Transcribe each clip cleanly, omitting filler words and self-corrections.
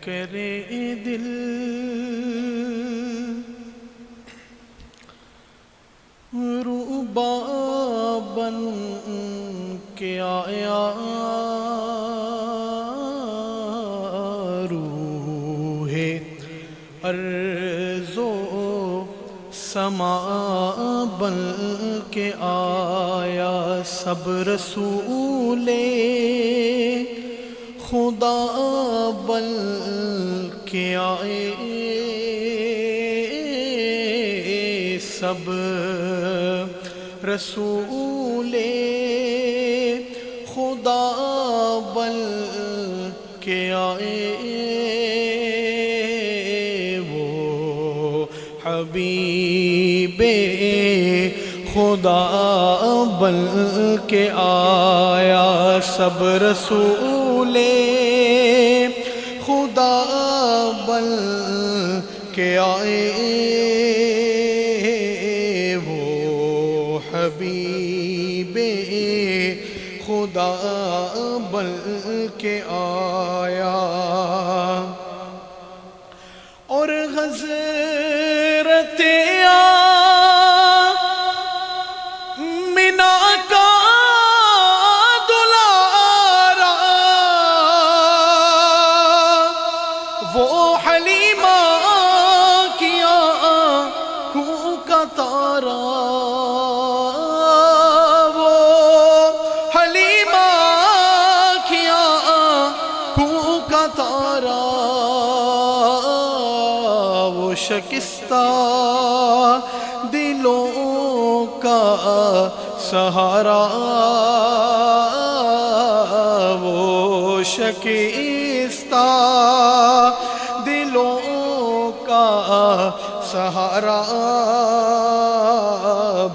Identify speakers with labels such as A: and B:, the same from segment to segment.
A: کرے دل روبا بن کے آیا روح ارض و سما بن کے آیا سب رسول خدا بن کے آئے سب رسول خدا بن کے آئے وہ حبیب خدا بن کے آیا سب رسول خدا بن کے آئے وہ حبیب خدا بن کے آیا اور حضرت آمنہ کا دلارا وہ حلیمہ کی آنکھوں کا تارا شکستہ دلوں کا سہارا وہ شکستہ دلوں کا سہارا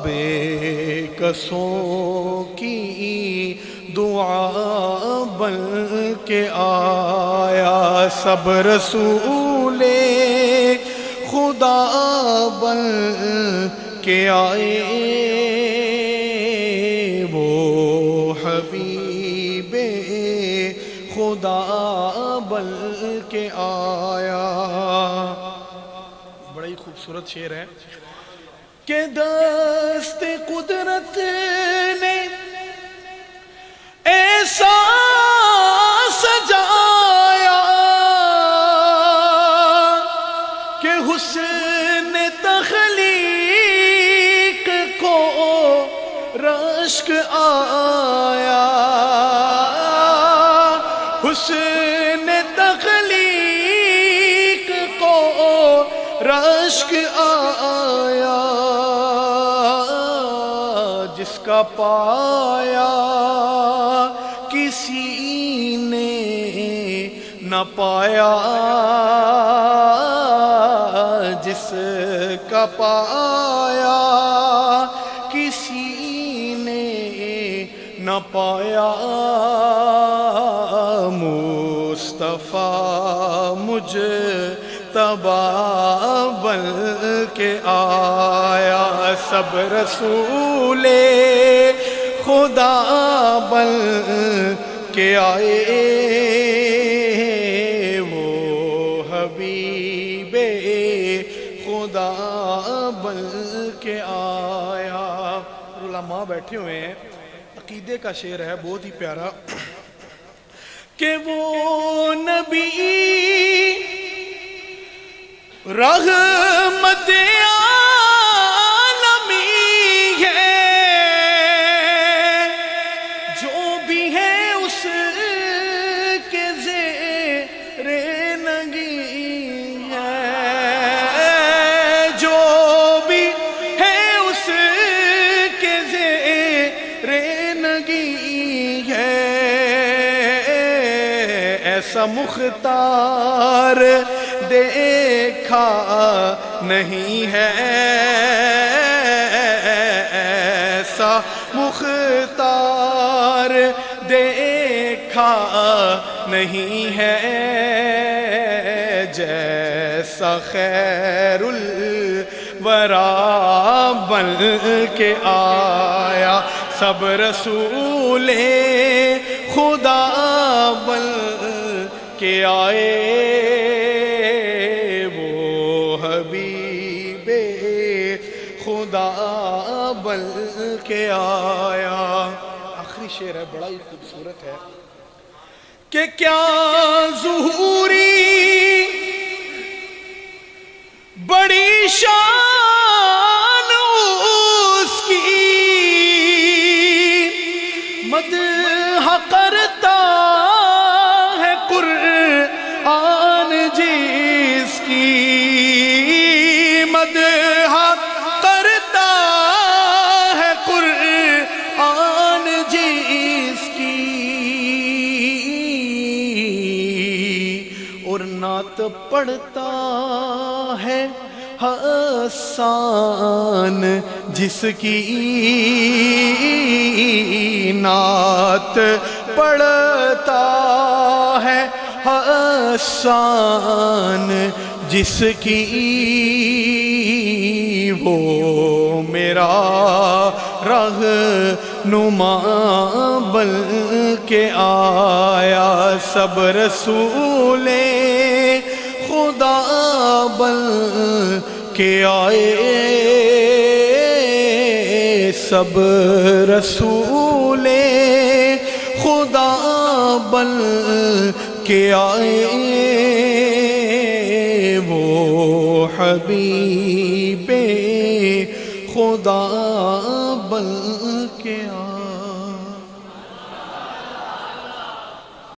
A: بے کسوں کی دعا بن کے آیا سب رسول خدا بن کے آئے وہ حبیب خدا بن کے آیا بڑا ہی خوبصورت شعر ہے کہ دست قدرت نے ایسا سجایا کہ حسن تخلیق کو رشک آیا حسن تخلیق کو رشک آیا جس کا پایا کسی نے نہ پایا جس کا پایا کسی نے نہ پایا مصطفیٰ مجتبی بن کے آیا سب رسول خدا بن کے آئے وہ حبیب خدا بن کے آیا علماء بیٹھے ہوئے ہیں عقیدے کا شعر ہے بہت ہی پیارا کہ وہ نبی رحمت عالمی ہے جو بھی ہے اس کے زیر نگی ہے جو بھی ہے اس کے زیر نگی ہے ایسا مختار دیکھا نہیں ہے ایسا مختار دیکھا نہیں ہے جیسا خیر الورا بن کے آیا سب رسول خدا بن کے آئے وہ حبیب خدا بن کے آیا. آخری شعر ہے، بڑا ہی خوبصورت ہے کہ کیا ظہوری بڑی شان اس کی، مدح کرتا ہے قرآن جس کی، مدح کرتا ہے قرآن جس کی، اور نعت پڑھتا ہے حسان جس کی، نعت پڑھتا ہے حسان جس کی، وہ میرا رہنما بن کے آیا. سب رسول خدا بن کے آئے، سب رسول خدا بن کے آئے، وہ حبیب خدا بن کے آئے.